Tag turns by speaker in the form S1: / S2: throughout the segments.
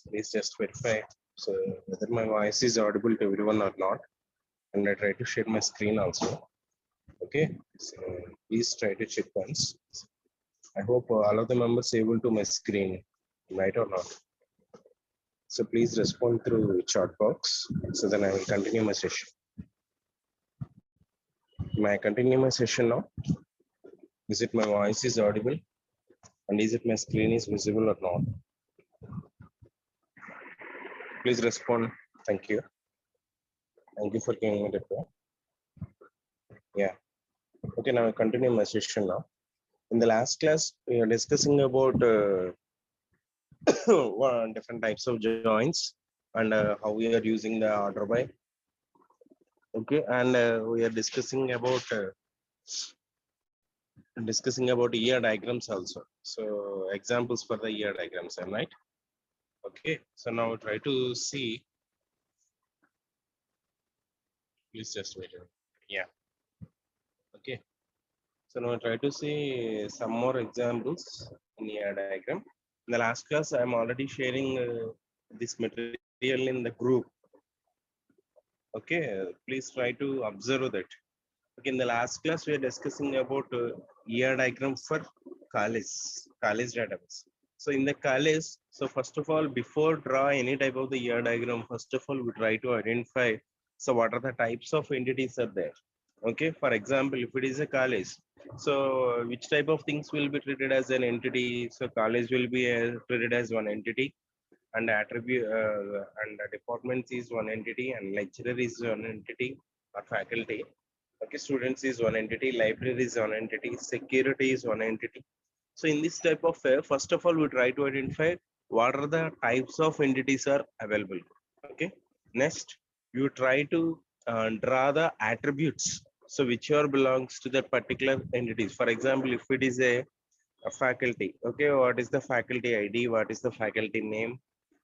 S1: Please just verify so whether my voice is audible to everyone or not. And I try to share my screen also. Okay, so please try to check once. I hope all of the members able to my screen, right or not. So please respond through chat box. So then I will continue my session. May I continue my session now? Is it my voice is audible? And is it my screen is visible or not? Please respond. Thank you. Thank you for giving me the reply. Yeah. Okay, now I continue my session now. In the last class, we are discussing about different types of joints and how we are using the order by. Okay, and we are discussing about ER diagrams also. So examples for the ER diagrams, am I right? Okay, so now try to see. Please just wait. Yeah. Okay. So now try to see some more examples in ER diagram. In the last class, I am already sharing this material in the group. Okay, please try to observe that. Okay, in the last class, we are discussing about ER diagram for college database. So in the college, so first of all, before draw any type of the ER diagram, first of all, we try to identify, so what are the types of entities are there? Okay, for example, if it is a college, so which type of things will be treated as an entity? So college will be treated as one entity, and attribute and departments is one entity, and lecturer is one entity or faculty. Okay, students is one entity, library is one entity, security is one entity. So in this type of first of all, we try to identify what are the types of entities are available. Okay, next you try to draw the attributes, so whichever belongs to that particular entities. For example, if it is a faculty, okay, what is the faculty ID, what is the faculty name,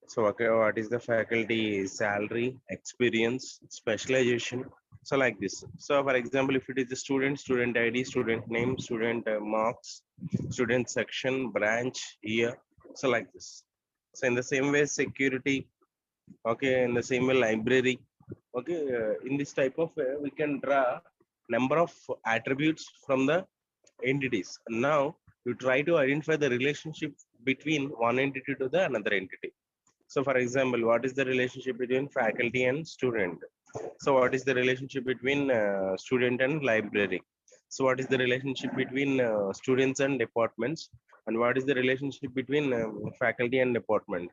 S1: so okay, what is the faculty salary, experience, specialization, so like this. So for example, if it is the student ID, student name, student marks, student section, branch, year, so like this. So in the same way, security, okay, in the same way, library, okay, in this type of way, we can draw number of attributes from the entities. Now you try to identify the relationship between one entity to the another entity. So for example, what is the relationship between faculty and student? So what is the relationship between student and library? So what is the relationship between students and departments? And what is the relationship between faculty and department?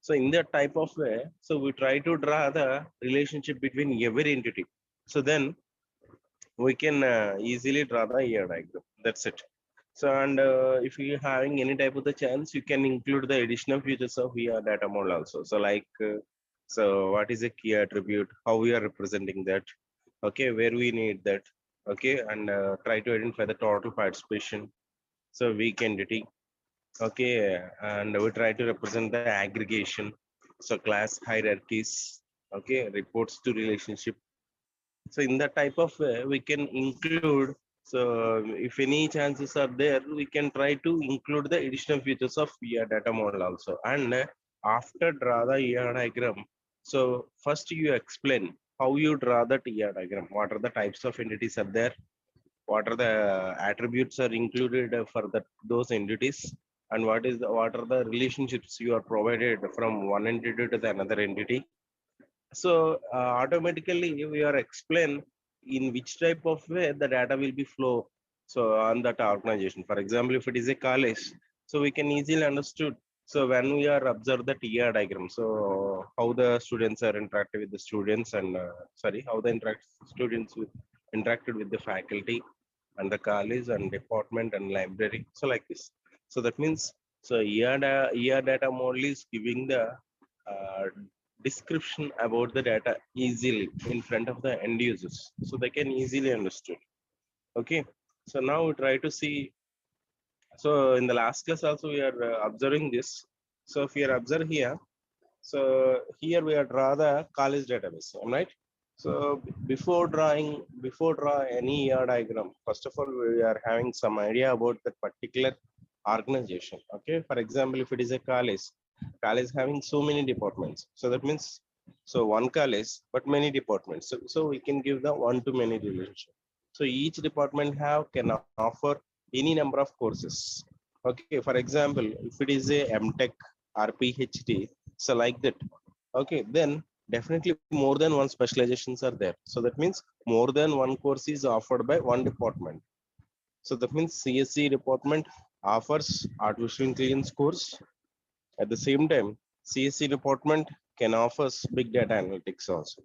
S1: So in that type of way, so we try to draw the relationship between every entity. So then we can easily draw the ER diagram. That's it. So and if you having any type of the chance, you can include the additional features of ER data model also. So like, so what is a key attribute? How we are representing that? Okay, where we need that? Okay, and try to identify the total participation. So weak entity. Okay, and we try to represent the aggregation. So class hierarchies. Okay, reports to relationship. So in that type of way, we can include, so if any chances are there, we can try to include the additional features of ER data model also. And after draw the ER diagram, so first you explain how you draw that ER diagram. What are the types of entities are there? What are the attributes are included for those entities? And what are the relationships you are provided from one entity to the another entity? So automatically we are explain in which type of way the data will be flow. So on that organization, for example, if it is a college, so we can easily understood. So when we are observe the TR diagram, so how the students are interacting with the students and how the students with interacted with the faculty and the college and department and library. So like this. So that means so ER data model is giving the uh, description about the data easily in front of the end users, so they can easily understood. Okay, so now we try to see. So in the last class also we are observing this. So if you are observe here, so here we are draw the college database, am I right? So before draw any ER diagram, first of all we are having some idea about the particular organization. Okay, for example, if it is a college, College having so many departments. So that means, so one college, but many departments. So we can give the one to many relationship. So each department can offer any number of courses. Okay, for example, if it is a MTech or PhD, so like that. Okay, then definitely more than one specializations are there. So that means more than one course is offered by one department. So that means CSC department offers artificial intelligence course. At the same time, CSC department can offer big data analytics also.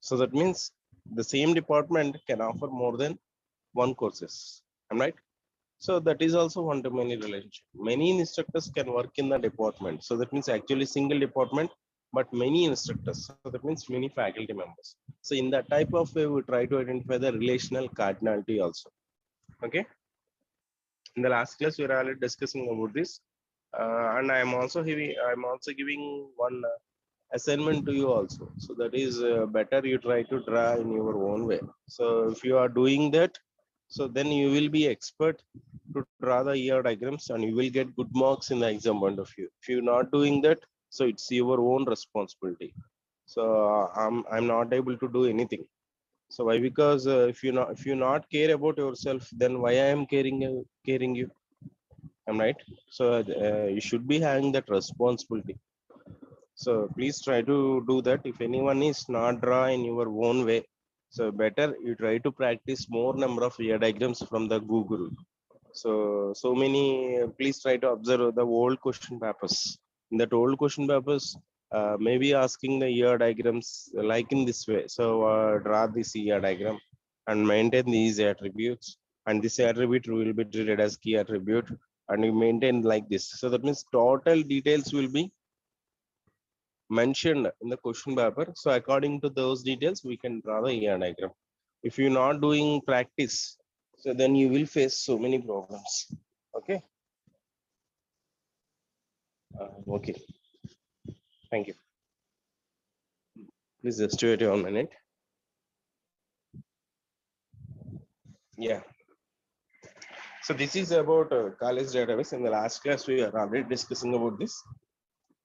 S1: So that means the same department can offer more than one courses. Am I right? So that is also one to many relationship. Many instructors can work in the department. So that means actually single department, but many instructors. So that means many faculty members. So in that type of way, we try to identify the relational cardinality also. Okay. In the last class, we were already discussing about this, and I'm also giving one assignment to you also. So that is better you try to draw in your own way. So if you are doing that, so then you will be expert to draw the ER diagrams and you will get good marks in the exam point of view. If you're not doing that, so it's your own responsibility. So I'm not able to do anything. So why? Because if you not care about yourself, then why I am caring you? I'm right. So you should be having that responsibility. So please try to do that. If anyone is not draw in your own way, so better you try to practice more number of ER diagrams from the Google. So many. Please try to observe the old question papers. In that old question papers, maybe asking the ER diagrams like in this way. So draw this ER diagram and maintain these attributes, and this attribute will be treated as key attribute, and you maintain like this. So that means total details will be mentioned in the question paper. So according to those details, we can draw the ER diagram. If you're not doing practice, so then you will face so many problems. Okay. Okay. Thank you. Please just wait 1 minute. Yeah. So this is about college database. In the last class, we are already discussing about this.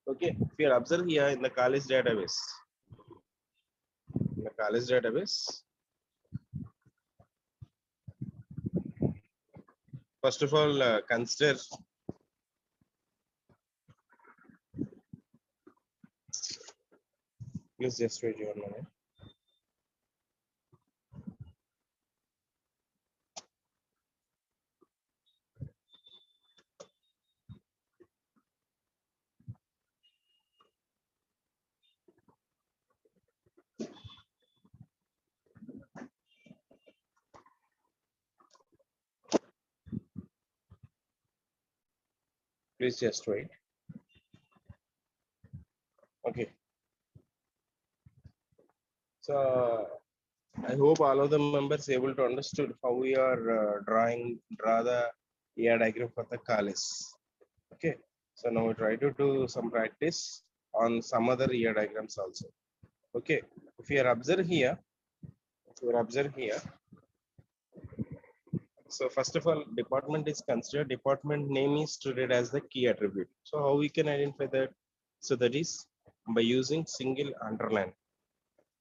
S1: Okay. If you observe here in the college database, first of all, consider. Please just wait 1 minute. Please just wait. Okay. So I hope all of the members able to understood how we are draw the ER diagram for the college. Okay. So now we try to do some practice on some other ER diagrams also. Okay. If you observe here, so first of all, department is considered. Department name is treated as the key attribute. So how we can identify that? So that is by using single underline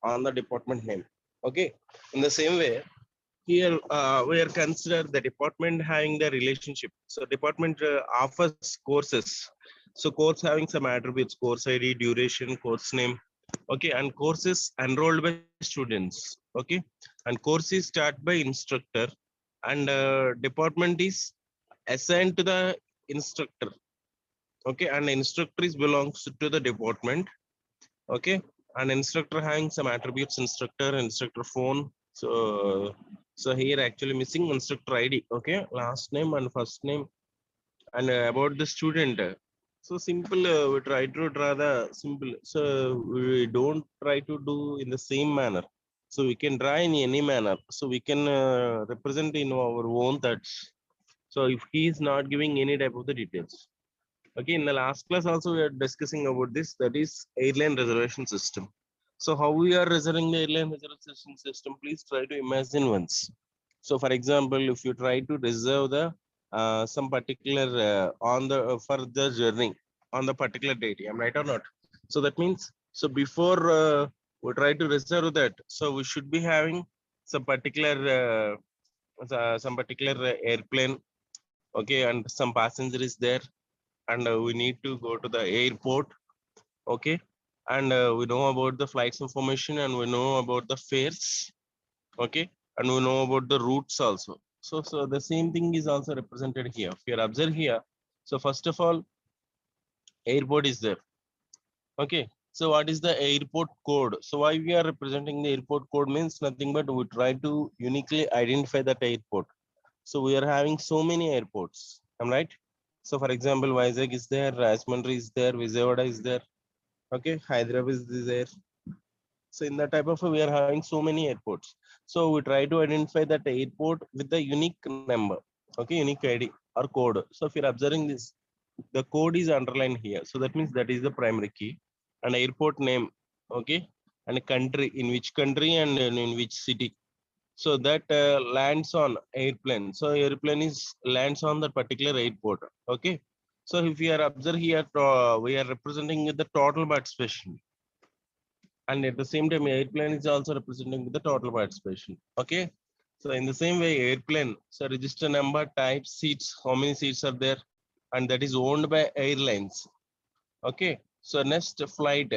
S1: on the department name. Okay. In the same way, here we are considered the department having the relationship. So department offers courses. So course having some attributes: course ID, duration, course name. Okay, and courses enrolled by students. Okay, and course is start by instructor, and department is assigned to the instructor. Okay, and instructor is belongs to the department. Okay, and instructor having some attributes: instructor phone. So here actually missing instructor ID. Okay, last name and first name. And about the student, so simple, we try to draw the simple. So we don't try to do in the same manner. So we can draw in any manner. So we can represent in our own thoughts. So if he is not giving any type of the details. Okay, in the last class also we are discussing about this, that is airline reservation system. So how we are reserving the airline reservation system, please try to imagine once. So for example, if you try to reserve the some particular on the for the journey on the particular date. Am I right or not? So that means, so before we try to reserve that, so we should be having some particular airplane, okay, and some passenger is there, and we need to go to the airport, okay, and we know about the flights information, and we know about the fares, okay, and we know about the routes also. So the same thing is also represented here. If you observe here, so first of all, airport is there, okay. So what is the airport code? So why we are representing the airport code means nothing but we try to uniquely identify that airport. So we are having so many airports, am I right? So for example, Vizag is there, Rajahmundry is there, Vijayawada is there, okay, Hyderabad is there. So in that type of we are having so many airports. So we try to identify that airport with the unique number, okay, unique ID or code. So if you're observing this, the code is underlined here. So that means that is the primary key, and airport name, okay, and a country, in which country and in which city. So that lands on airplane. So airplane is lands on that particular airport, okay. So if we are observing here, we are representing the total participation, and at the same time airplane is also representing the total participation, okay. So in the same way, airplane, so register number, type, seats, how many seats are there, and that is owned by airlines, okay. So next, flight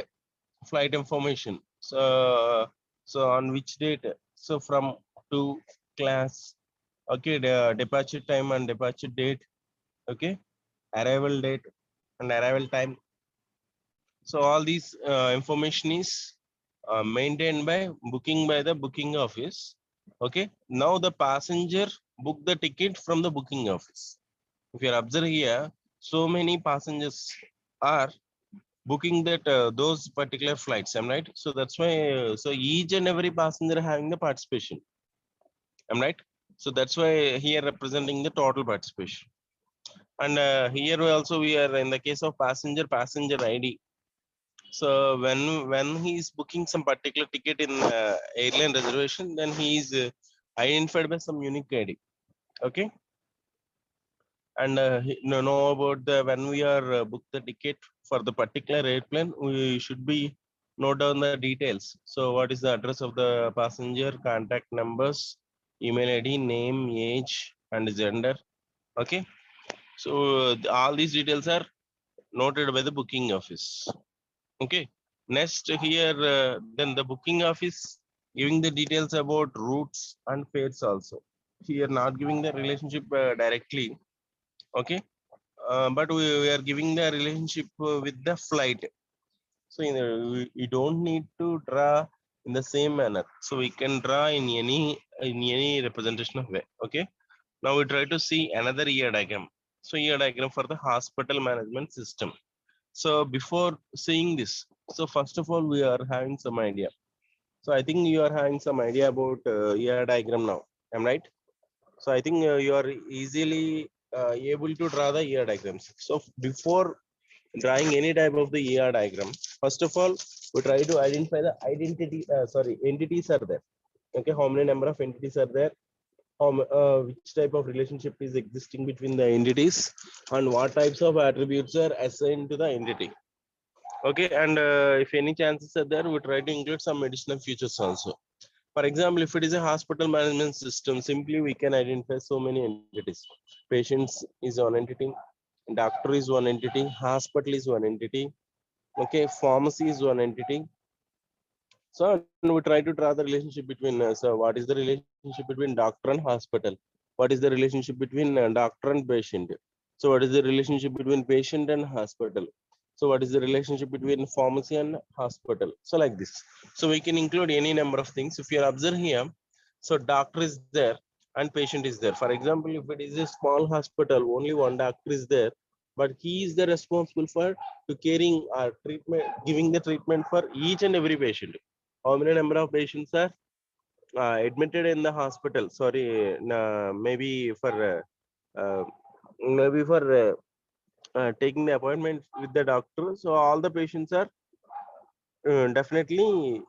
S1: information. So on which date, so from to class, okay, the departure time and departure date, okay, arrival date and arrival time. So all these information is maintained by the booking office. Okay. Now the passenger book the ticket from the booking office. If you observe here, so many passengers are booking that those particular flights. Am I right? So that's why. So each and every passenger having the participation. Am I right? So that's why here representing the total participation. And here we are in the case of passenger ID. So when he is booking some particular ticket in airline reservation, then he is identified by some unique ID. Okay, and know about the when we are book the ticket for the particular airplane, we should be note down the details. So what is the address of the passenger, contact numbers, email ID, name, age, and gender. Okay, so all these details are noted by the booking office. Okay. Next here, then the booking office giving the details about routes and fares also. Here not giving the relationship directly. Okay. But we are giving the relationship with the flight. So we don't need to draw in the same manner. So we can draw in any representation of way. Okay. Now we try to see another year diagram. So year diagram for the hospital management system. So before seeing this, so first of all, we are having some idea. So I think you are having some idea about ER diagram now. Am I right? So I think you are easily able to draw the ER diagrams. So before drawing any type of the ER diagram, first of all, we try to identify the entities are there. Okay, how many number of entities are there? Which type of relationship is existing between the entities, and what types of attributes are assigned to the entity. Okay, and if any chances are there, we try to include some additional features also. For example, if it is a hospital management system, simply we can identify so many entities. Patients is one entity, doctor is one entity, hospital is one entity, okay, pharmacy is one entity. So we try to draw the relationship between, so what is the relationship between doctor and hospital? What is the relationship between doctor and patient? So what is the relationship between patient and hospital? So what is the relationship between pharmacy and hospital? So like this. So we can include any number of things. If you observe here, so doctor is there and patient is there. For example, if it is a small hospital, only one doctor is there, but he is the responsible for to caring or treatment, giving the treatment for each and every patient. How many number of patients are admitted in the hospital? Sorry, uh, maybe for taking the appointment with the doctor. So all the patients are definitely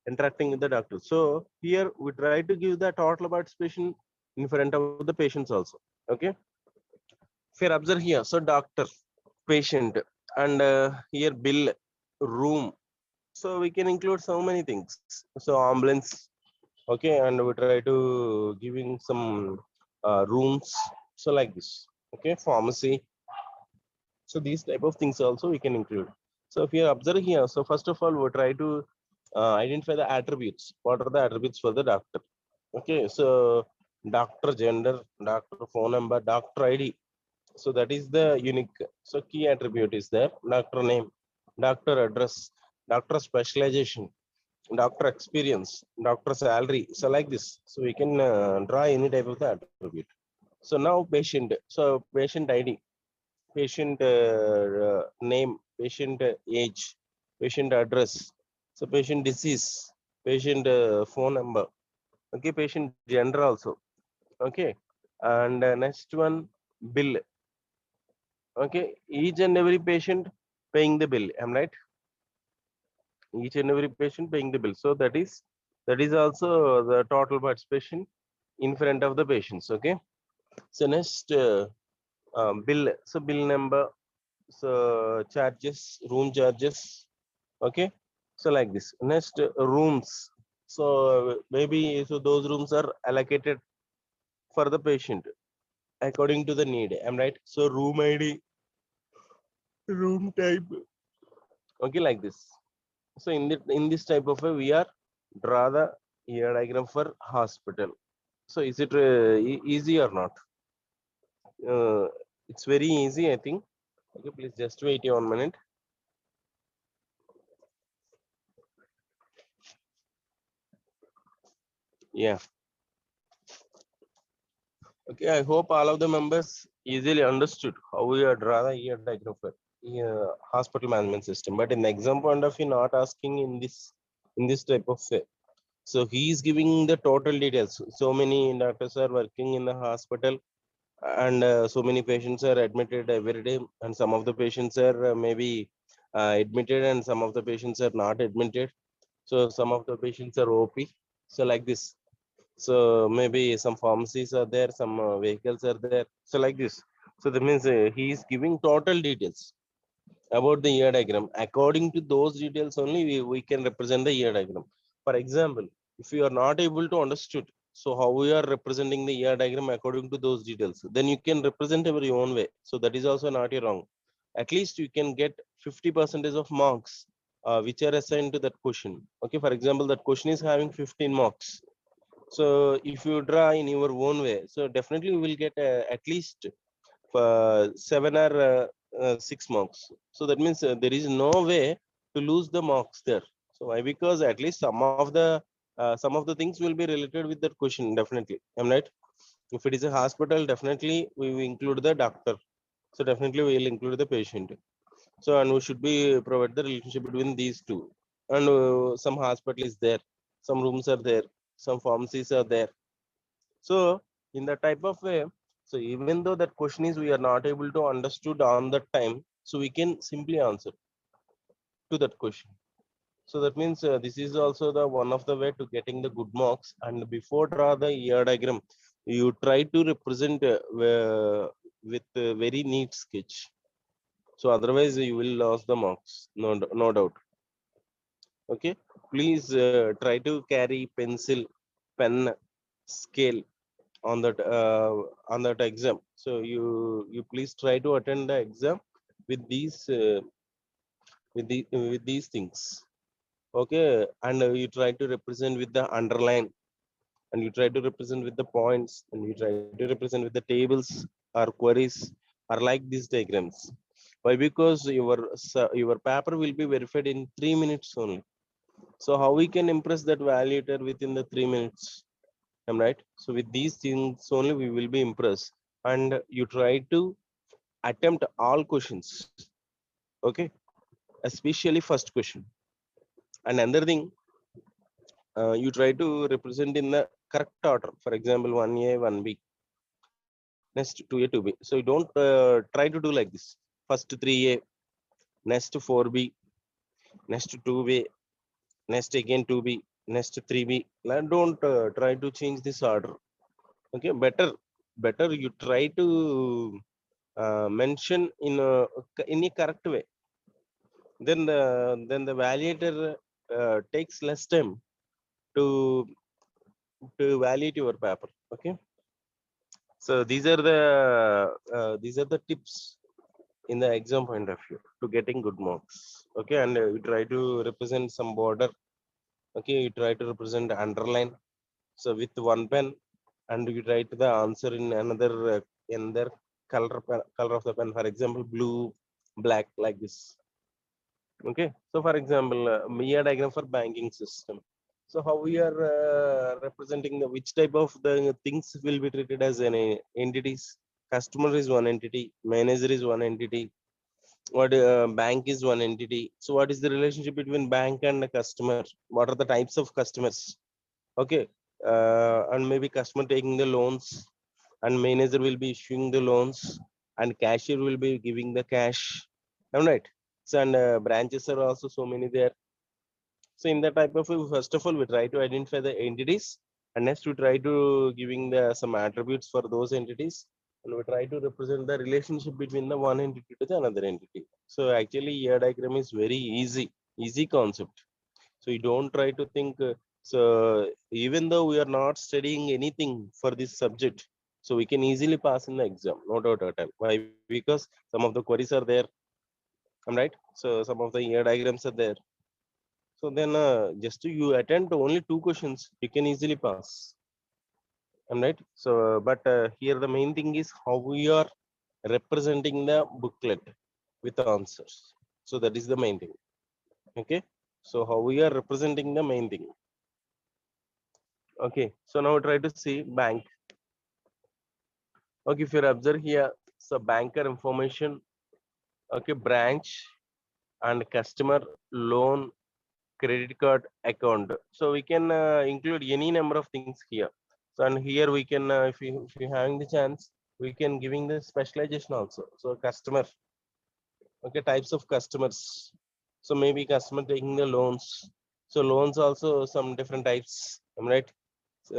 S1: interacting with the doctor. So here we try to give the total participation in front of the patients also. Okay. If you observe here, so doctor, patient, and here bill, room. So we can include so many things. So ambulance, okay, and we try to giving some rooms. So like this, okay, pharmacy. So these type of things also we can include. So if you observe here, so first of all, we try to identify the attributes. What are the attributes for the doctor? Okay, so doctor gender, doctor phone number, doctor ID. So that is the unique. So key attribute is there. Doctor name, doctor address, doctor specialization, doctor experience, doctor salary. So like this. So we can draw any type of the attribute. So now patient. So patient ID, patient name, patient age, patient address. So patient disease, patient phone number. Okay, patient gender also. Okay, and next one bill. Okay, each and every patient paying the bill. Am I right? Each and every patient paying the bill. So that is also the total participation in front of the patients. Okay. So next bill. So bill number. So charges, room charges. Okay. So like this. Next rooms. So maybe so those rooms are allocated for the patient according to the need. Am I right? So room ID, room type. Okay, like this. So in this type of way, we are draw the ER diagram for hospital. So is it easy or not? Uh, it's very easy, I think. Okay, please just wait 1 minute. Yeah. Okay, I hope all of the members easily understood how we are draw the ER diagram for hospital management system. But in the exam point of view, not asking in this type of way. So he is giving the total details. So many doctors are working in the hospital, and so many patients are admitted every day, and some of the patients are maybe admitted, and some of the patients are not admitted. So some of the patients are OP. So like this. So maybe some pharmacies are there, some vehicles are there. So like this. So that means he is giving total details about the ER diagram. According to those details only, we can represent the ER diagram. For example, if you are not able to understood, so how we are representing the ER diagram according to those details, then you can represent your own way. So that is also not wrong. At least you can get 50% of marks which are assigned to that question. Okay, for example, that question is having 15 marks. So if you draw in your own way, so definitely you will get at least 7 or 6 marks. So that means there is no way to lose the marks there. So why? Because at least some of the things will be related with that question. Definitely, am I right? If it is a hospital, definitely we will include the doctor. So definitely we will include the patient. So and we should be provide the relationship between these two. And some hospital is there, some rooms are there, some pharmacies are there. So in that type of way, so even though that question is we are not able to understood on that time, so we can simply answer to that question. So that means this is also the one of the way to getting the good marks. And before draw the ER diagram, you try to represent with very neat sketch. So otherwise you will lose the marks, no doubt. Okay, please try to carry pencil, pen, scale on that exam. So you please try to attend the exam with these things. Okay, and you try to represent with the underline, and you try to represent with the points, and you try to represent with the tables or queries or like these diagrams. Why? Because your paper will be verified in 3 minutes only. So how we can impress that validator within the 3 minutes? Am I right? So with these things only we will be impressed. And you try to attempt all questions. Okay, especially first question. And another thing, you try to represent in the correct order. For example, 1A, 1B, next 2A, 2B. So you don't try to do like this. First 3A, next 4B, next 2B, next again 2B, next 3B. Don't try to change this order. Okay, better you try to mention in a correct way, then the validator takes less time to validate your paper. Okay, so these are the tips in the exam point of view to getting good marks. Okay, and you try to represent some border. Okay, you try to represent underline, so with one pen, and you write the answer in their color of the pen, for example blue, black, like this. Okay, so for example, Mia diagram for banking system. So how we are representing the which type of the things will be treated as an entities. Customer is one entity, manager is one entity, what bank is one entity. So what is the relationship between bank and the customer? What are the types of customers? Okay, and maybe customer taking the loans, and manager will be issuing the loans, and cashier will be giving the cash. Am I right? So and branches are also so many there. So in that type of, first of all, we try to identify the entities, and next we try to giving the some attributes for those entities, and we try to represent the relationship between the one entity to the another entity. So actually, ER diagram is very easy concept. So you don't try to think. So even though we are not studying anything for this subject, so we can easily pass in the exam, no doubt at all. Why? Because some of the queries are there. I'm right. So some of the ER diagrams are there. So then just you attend only two questions, you can easily pass. I'm right. So but here the main thing is how we are representing the booklet with answers. So that is the main thing. Okay. So how we are representing the main thing. Okay. So now try to see bank. Okay. If you observe here, so banker information. Okay. Branch and customer, loan, credit card, account. So we can include any number of things here. So and here we can, if you having the chance, we can giving the specialization also. So customer, okay, types of customers. So maybe customer taking the loans. So loans also some different types. Am I right?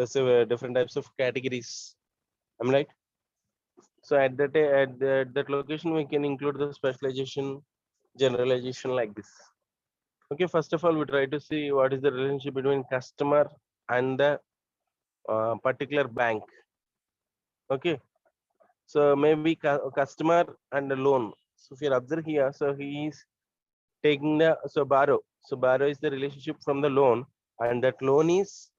S1: So different types of categories. Am I right? So at that location we can include the specialization, generalization like this. Okay, first of all, we try to see what is the relationship between customer and the particular bank. Okay, so maybe customer and the loan. So if you observe here, so he is taking the borrow. So borrow is the relationship from the loan, and that loan is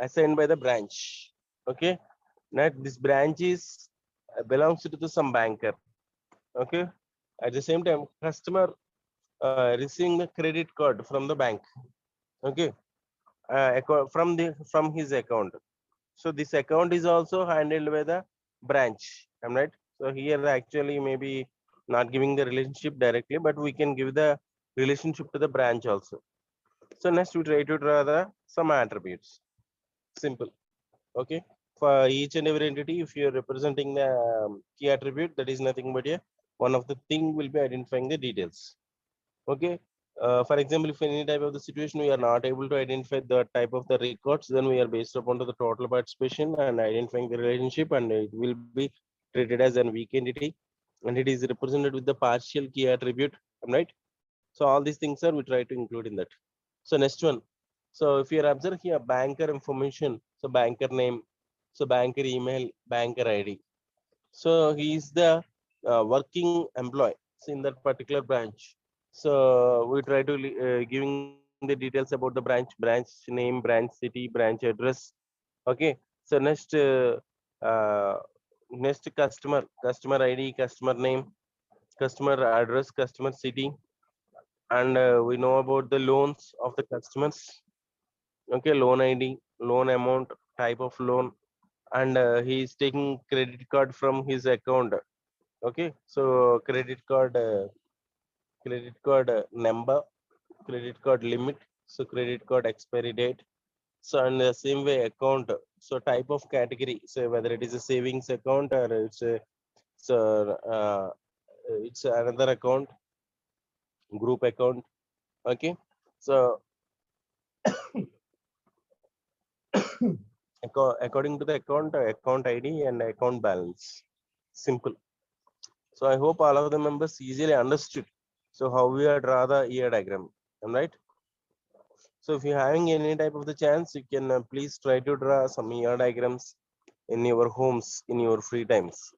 S1: assigned by the branch. Okay, now this branch is belongs to the some banker. Okay, at the same time, customer receiving the credit card from the bank. Okay, from his account. So this account is also handled by the branch. Am I right? So here actually maybe not giving the relationship directly, but we can give the relationship to the branch also. So next we try to draw the some attributes. Simple. Okay. For each and every entity, if you are representing the key attribute, that is nothing but a one of the thing will be identifying the details. Okay. For example, if any type of the situation we are not able to identify the type of the records, then we are based upon to the total participation and identifying the relationship, and it will be treated as an weak entity, and it is represented with the partial key attribute. Right. So all these things are we try to include in that. So next one. So if you observe here, banker information, so banker name, so banker email, banker ID. So he is the working employee in that particular branch. So we try to giving the details about the branch name, branch city, branch address. Okay. So uh, next customer ID, customer name, customer address, customer city, and we know about the loans of the customers. Okay, loan ID, loan amount, type of loan, and he is taking credit card from his account. Okay, so credit card number, credit card limit, so credit card expiry date. So and the same way account, so type of category, so whether it is a savings account or so it's another account, group account. Okay, so according to the account ID and account balance. Simple. So I hope all of the members easily understood. So how we are draw the ER diagram, am I right? So if you're having any type of the chance, you can please try to draw some ER diagrams in your homes in your free times.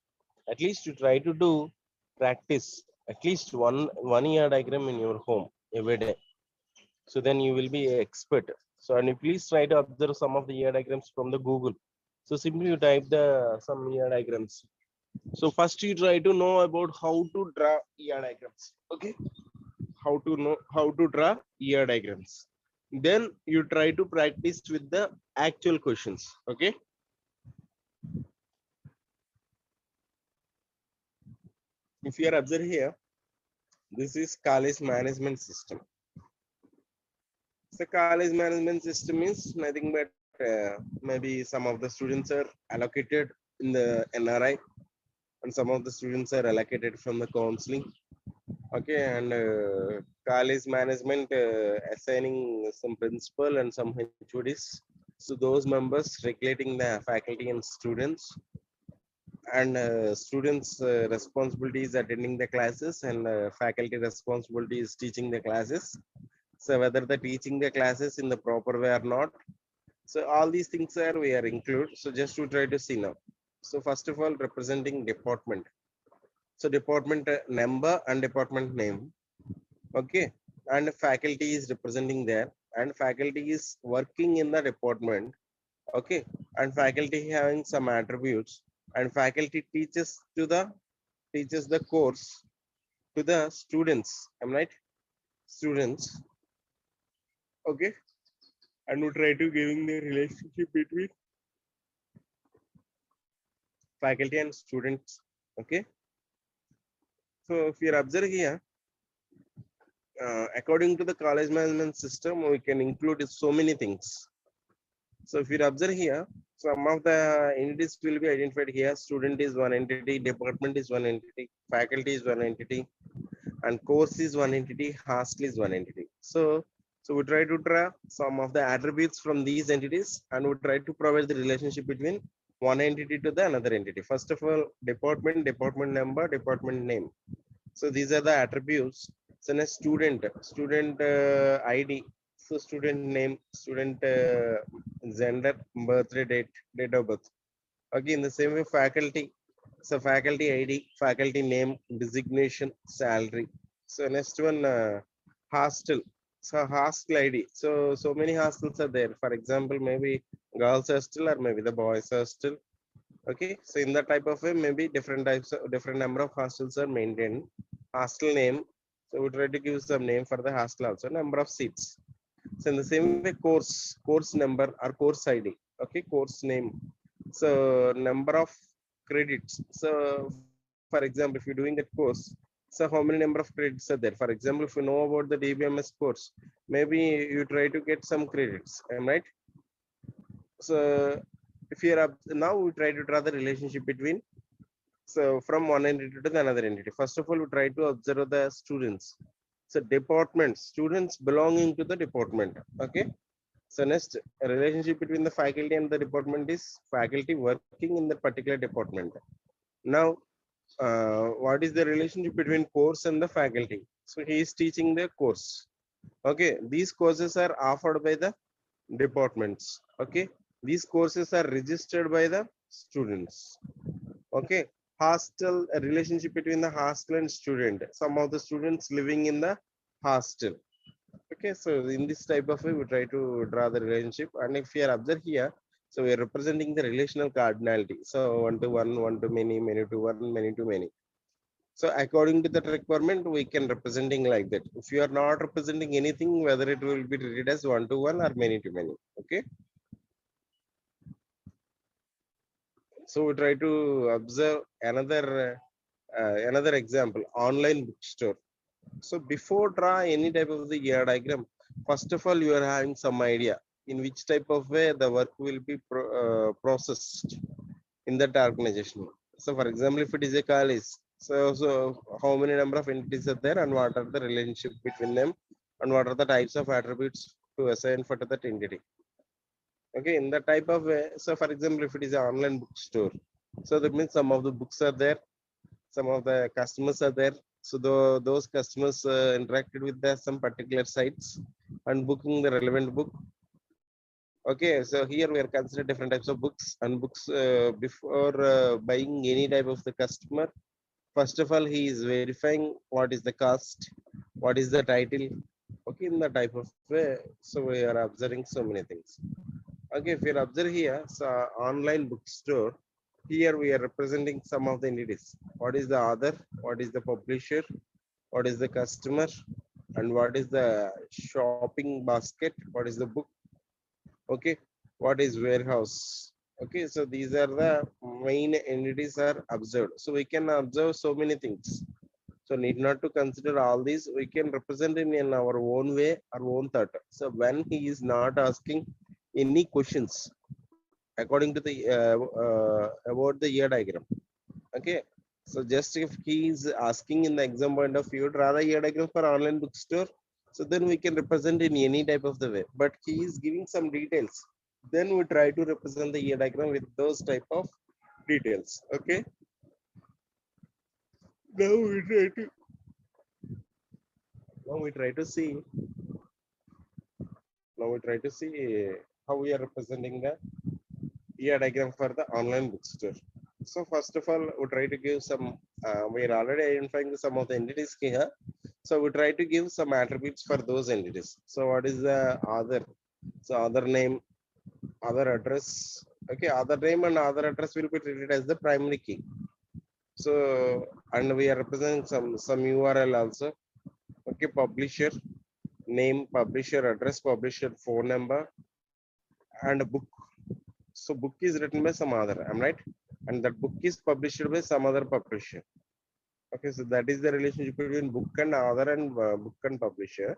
S1: At least you try to do practice at least one ER diagram in your home every day. So then you will be an expert. So and you please try to observe some of the ER diagrams from the Google. So simply you type the some ER diagrams. So first you try to know about how to draw ER diagrams. Okay, how to know how to draw ER diagrams. Then you try to practice with the actual questions. Okay. If you are observing here, this is college management system. So college management system is nothing but maybe some of the students are allocated in the NRI and some of the students are allocated from the counseling. Okay, and college management assigning some principal and some HODs. So those members regulating the faculty and students, and students responsibilities attending the classes, and faculty responsibility is teaching the classes. So whether the teaching the classes in the proper way or not. So all these things are we are include. So just to try to see now. So first of all, representing department. So department number and department name. Okay, and faculty is representing there, and faculty is working in the department. Okay, and faculty having some attributes, and faculty teaches the course to the students. Am I right? Students. Okay, and we try to giving the relationship between faculty and students. Okay, so if you observe here, according to the college management system, we can include so many things. So if you observe here, some of the entities will be identified here. Student is one entity, department is one entity, faculty is one entity, and course is one entity, hostel is one entity. So we try to draw some of the attributes from these entities, and we try to provide the relationship between one entity to the another entity. First of all, department, department number, department name. So these are the attributes. So a student ID, so student name, student gender, birthday date, date of birth. Okay, in the same way, faculty. So faculty ID, faculty name, designation, salary. So next one, hostel. So hostel ID. So many hostels are there. For example, maybe girls hostel or maybe the boys hostel. Okay, so in that type of way, maybe different types of different number of hostels are maintained. Hostel name. So we try to give some name for the hostel also. Number of seats. So in the same way, course number or course ID. Okay, course name. So number of credits. So for example, if you're doing that course, so how many number of credits are there? For example, if you know about the DBMS course, maybe you try to get some credits. Am I right? So if you're up now, we try to draw the relationship between so from one entity to the another entity. First of all, we try to observe the students. So department, students belonging to the department. Okay. So next, a relationship between the faculty and the department is faculty working in the particular department. Now, what is the relationship between course and the faculty? So he is teaching the course. Okay, these courses are offered by the departments. Okay, these courses are registered by the students. Okay, hostel, a relationship between the hostel and student. Some of the students living in the hostel. Okay, so in this type of way, we try to draw the relationship. And if you are observed here, so we are representing the relational cardinality. So one to one, one to many, many to one, many to many. So according to that requirement, we can representing like that. If you are not representing anything, whether it will be treated as one to one or many to many. Okay. So we try to observe another example, online bookstore. So before draw any type of the ER diagram, first of all, you are having some idea in which type of way the work will be processed in that organization. So for example, if it is a college, so how many number of entities are there and what are the relationship between them and what are the types of attributes to assign for that entity. Okay, in the type of way, so for example, if it is an online bookstore, so that means some of the books are there, some of the customers are there. So those customers interacted with some particular sites and booking the relevant book. Okay, so here we are considering different types of books and books before buying any type of the customer. First of all, he is verifying what is the cost, what is the title. Okay, in the type of way. So we are observing so many things. Okay, if you observe here, so online bookstore, here we are representing some of the entities. What is the author? What is the publisher? What is the customer? And what is the shopping basket? What is the book? Okay, what is warehouse? Okay, so these are the main entities are observed. So we can observe so many things. So need not to consider all these. We can represent in our own way, our own thought. So when he is not asking any questions according to the about the year diagram. Okay. So just if he is asking in the exam point of view, draw the year diagram for online bookstore. So then we can represent in any type of the way. But he is giving some details. Then we try to represent the year diagram with those type of details. Okay. Now we try to see. Now we try to see how we are representing the year diagram for the online bookstore. So first of all, we try to give some, we are already identifying some of the entities here. So we try to give some attributes for those entities. So what is the other? So other name, other address. Okay, other name and other address will be treated as the primary key. So, and we are representing some URL also. Okay, publisher, name, publisher address, publisher phone number, and a book. So book is written by some other, am right? And that book is published by some other publisher. Okay, so that is the relationship between book and author and book and publisher.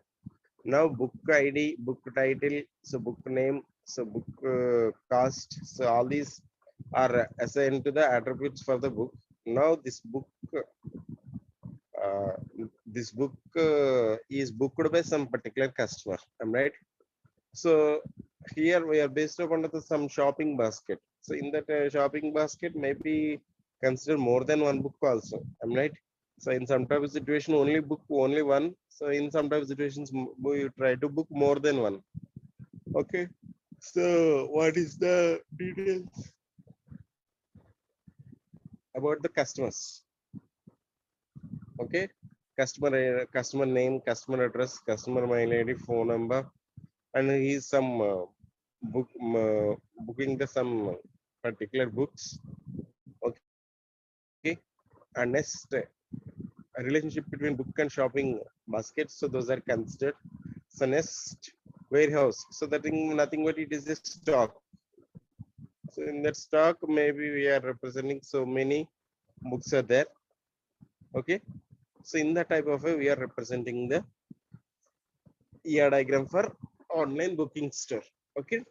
S1: Now book ID, book title, so book name, so book cost, so all these are assigned to the attributes for the book. Now this book uh, is booked by some particular customer, am right? So here we are based upon some shopping basket. So in that shopping basket, maybe consider more than one book also. Am right? So in some type of situation, only book only one. So in some type of situations, we try to book more than one. Okay. So what is the details about the customers? Okay. Customer name, customer address, customer mail ID, phone number, and he's some booking the some particular books. Okay, and next a relationship between book and shopping baskets, so those are considered. So next, warehouse, so that thing nothing but it is a stock. So in that stock, maybe we are representing so many books are there. Okay, so in that type of way we are representing the ER diagram for online booking store. Okay,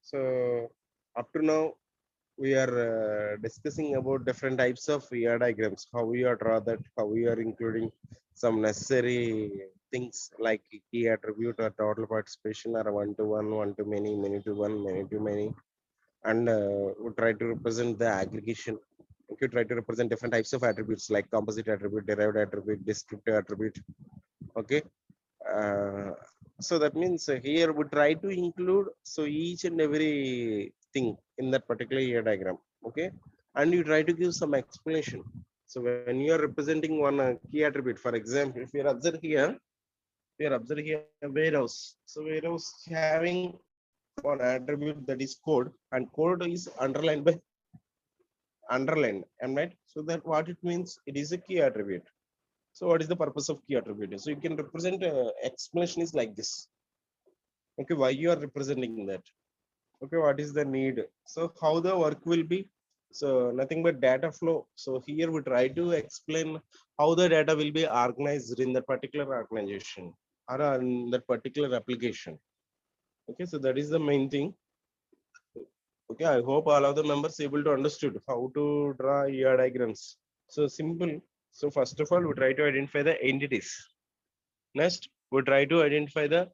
S1: so up to now we are discussing about different types of ER diagrams, how we are draw that, how we are including some necessary things like key attribute or total participation or one-to-one, one-to-many, many-to-one, many-to-many, and we try to represent the aggregation. Okay, try to represent different types of attributes like composite attribute, derived attribute, descriptive attribute. Okay, so that means here we try to include so each and every thing in that particular ER diagram. Okay, and you try to give some explanation. So when you are representing one key attribute, for example, if you observe here, warehouse. So warehouse having one attribute that is code, and code is underlined by underlined. Am right? So that what it means, it is a key attribute. So what is the purpose of key attribute? So you can represent explanation is like this. Okay, why you are representing that? Okay, what is the need? So how the work will be? So nothing but data flow. So here we try to explain how the data will be organized in that particular organization or in that particular application. Okay, so that is the main thing. Okay, I hope all of the members able to understood how to draw ER diagrams. So simple. So first of all, we try to identify the entities. Next, we try to identify the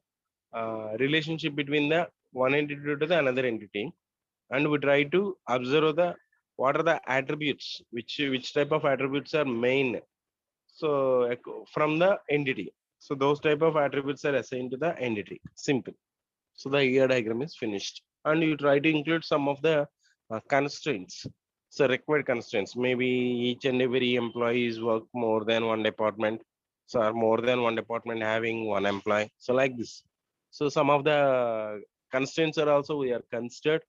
S1: relationship between the one entity to the another entity, and we try to observe the what are the attributes, which type of attributes are main, so from the entity. So those type of attributes are assigned to the entity. Simple. So the ER diagram is finished. And you try to include some of the constraints. So required constraints. Maybe each and every employees work more than one department. So or more than one department having one employee. So like this. So some of the constraints are also we are considered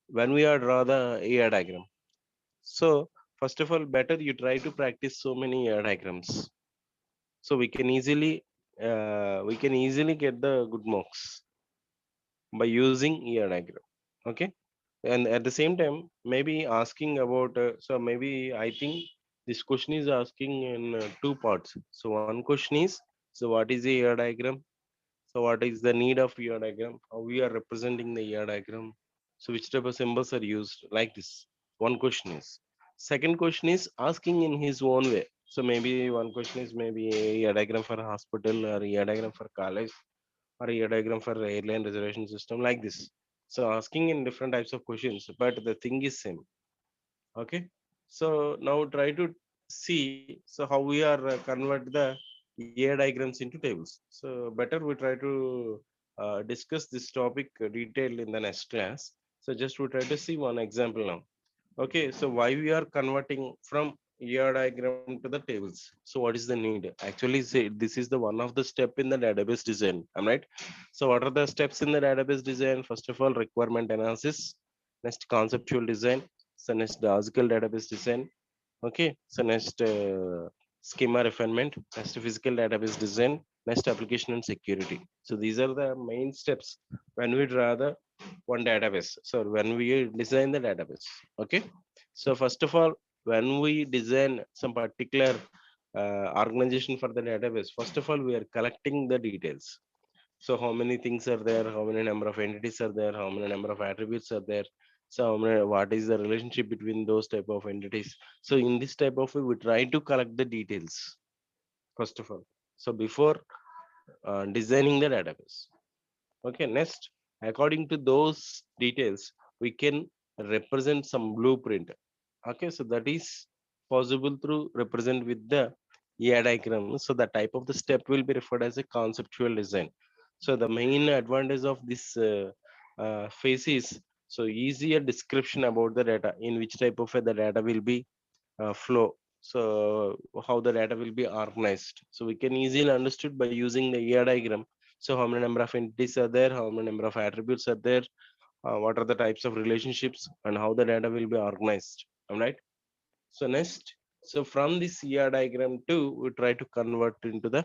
S1: when we are draw the ER diagram. So first of all, better you try to practice so many ER diagrams. So we can easily get the good marks by using ER diagram. Okay. And at the same time, maybe asking about so maybe I think this question is asking in two parts. So one question is, so what is the ER diagram? So what is the need of ER diagram? How we are representing the ER diagram? So which type of symbols are used? Like this. One question is. Second question is asking in his own way. So maybe one question is maybe a ER diagram for a hospital or ER diagram for college or a diagram for airline reservation system, like this. So asking in different types of questions, but the thing is same. Okay. So now try to see so how we are convert the EA diagrams into tables. So better we try to discuss this topic detailed in the next class. So just we try to see one example now. Okay, so why we are converting from ER diagram to the tables? So what is the need? Actually, say this is the one of the step in the database design. Am I right? So what are the steps in the database design? First of all, requirement analysis. Next, conceptual design. So next, logical database design. Okay. So next, schema refinement. Next, physical database design. Next, application and security. So these are the main steps when we draw the one database. So when we design the database. Okay. So first of all, when we design some particular organization for the database, first of all, we are collecting the details. So how many things are there? How many number of entities are there? How many number of attributes are there? So what is the relationship between those type of entities? So in this type of way, we try to collect the details first of all. So before designing the database. Okay, next, according to those details, we can represent some blueprint. Okay, so that is possible through represent with the EA diagram. So the type of the step will be referred as a conceptual design. So the main advantage of this phase is so easier description about the data, in which type of the data will be flow. So how the data will be organized. So we can easily understood by using the EA diagram. So how many number of entities are there? How many number of attributes are there? What are the types of relationships and how the data will be organized? All right. So next, so from this ER diagram too, we try to convert into the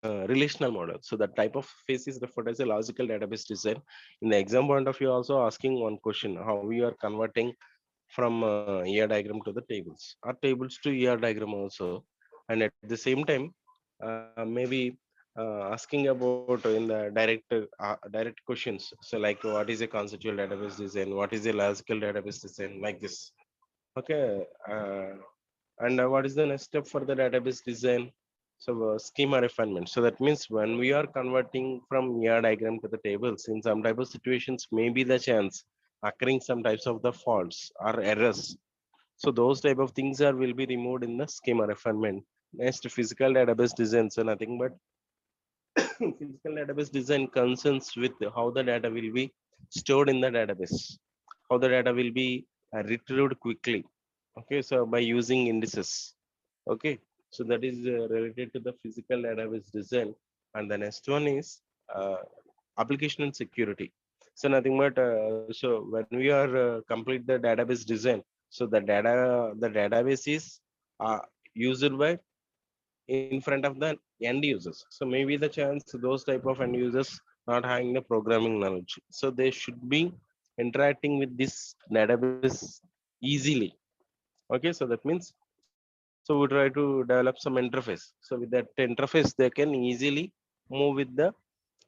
S1: relational model. So the type of phase is referred as a logical database design. In the exam point of view, also asking one question: how we are converting from ER diagram to the tables, or tables to ER diagram also, and at the same time, maybe asking about in the direct questions. So like, what is a conceptual database design? What is a logical database design? Like this. Okay. And what is the next step for the database design? So schema refinement. So that means when we are converting from ER diagram to the tables, in some type of situations, maybe the chance occurring some types of the faults or errors. So those type of things are will be removed in the schema refinement. Next, physical database design. So nothing but physical database design concerns with how the data will be stored in the database, how the data will be retrieved quickly. Okay, so by using indices. Okay, so that is related to the physical database design. And the next one is application and security. So nothing but so when we are complete the database design, so the database is used by in front of the end users. So maybe the chance those type of end users not having the programming knowledge. So they should be interacting with this database easily. Okay, so that means so we try to develop some interface. So with that interface, they can easily move with the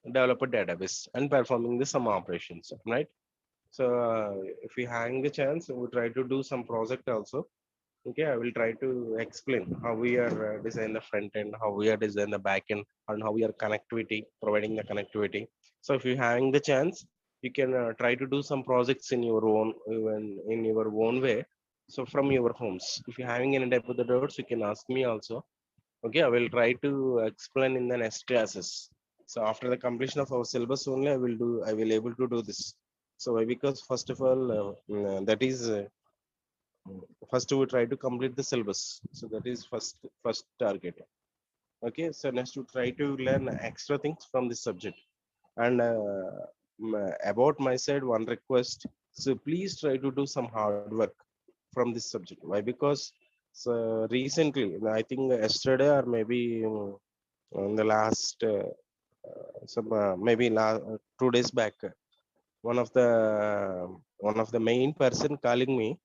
S1: developer database and performing the some operations, right? So if we having the chance, we try to do some project also. Okay, I will try to explain how we are design the front end, how we are design the back end, and how we are connectivity, providing the connectivity. So if you having the chance, you can try to do some projects in your own, even in your own way. So from your homes, if you're having any type of the doubts, you can ask me also. Okay, I will try to explain in the next classes. So after the completion of our syllabus only, I will able to do this. So why? Because first of all, that is first we try to complete the syllabus. So that is first target. Okay, so next to try to learn extra things from this subject. And about my side, one request. So please try to do some hard work from this subject. Why? Because so recently, I think yesterday or maybe in the last some maybe 2 days back, one of the main person calling me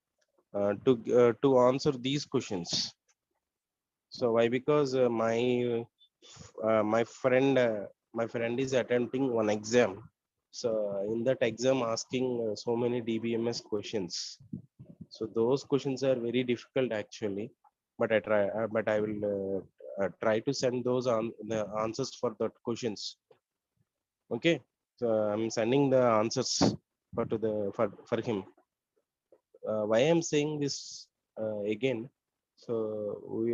S1: to answer these questions. So why? Because my friend is attempting one exam. So in that exam, asking so many DBMS questions. So those questions are very difficult actually. But I will try to send those on the answers for that questions. Okay. So I'm sending the answers for him. Why I'm saying this again? So we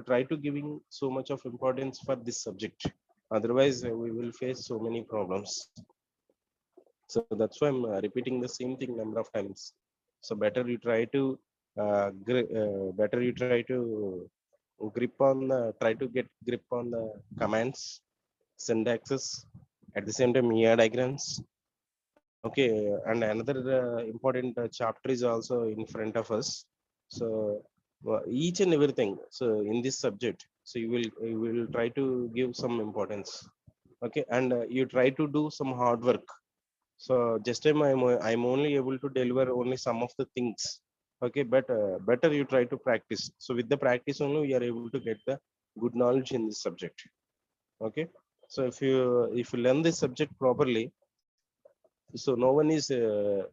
S1: try to giving so much of importance for this subject. Otherwise, we will face so many problems. So that's why I'm repeating the same thing number of times. So better you try to try to get grip on the commands, syntaxes, at the same time ER diagrams. Okay, and another important chapter is also in front of us. So each and everything. So in this subject, so you will try to give some importance. Okay, and you try to do some hard work. So just time I'm only able to deliver only some of the things. Okay, but better you try to practice. So with the practice only, we are able to get the good knowledge in this subject. Okay, so if you learn this subject properly, so no one is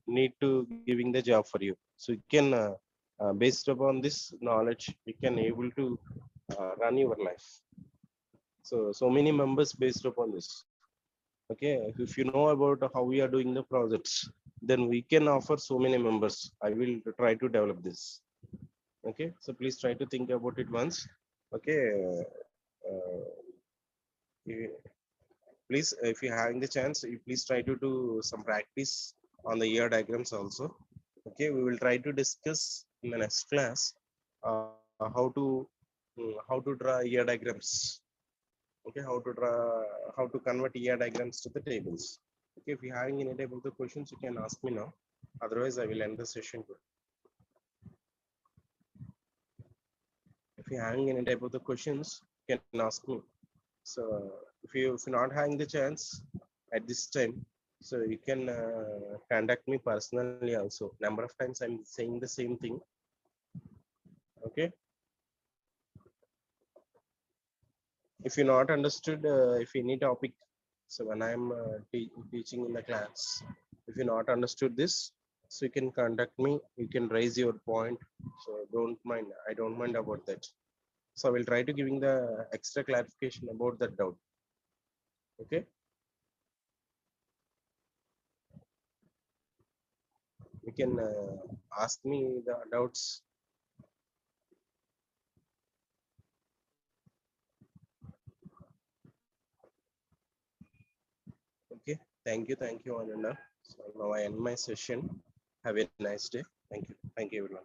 S1: need to giving the job for you. So you can based upon this knowledge, you can able to run your life. So many members based upon this. Okay, if you know about how we are doing the projects, then we can offer so many members. I will try to develop this. Okay, so please try to think about it once. Okay, uh, you- please, if you're having the chance, you please try to do some practice on the ER diagrams also. Okay, we will try to discuss in the next class how to draw ER diagrams. Okay, how to convert ER diagrams to the tables. Okay, if you're having any type of the questions, you can ask me now. Otherwise, I will end the session. If you're having any type of the questions, you can ask me. So if you're not having the chance at this time, so you can contact me personally also. Number of times I'm saying the same thing. Okay, if you're not understood, if any topic, so when I'm teaching in the class, if you not understood this, so you can contact me, you can raise your point. So don't mind, I don't mind about that. So I will try to giving the extra clarification about that doubt. Okay, you can ask me the doubts. Okay, thank you, Ananda. So now I end my session. Have a nice day. Thank you everyone.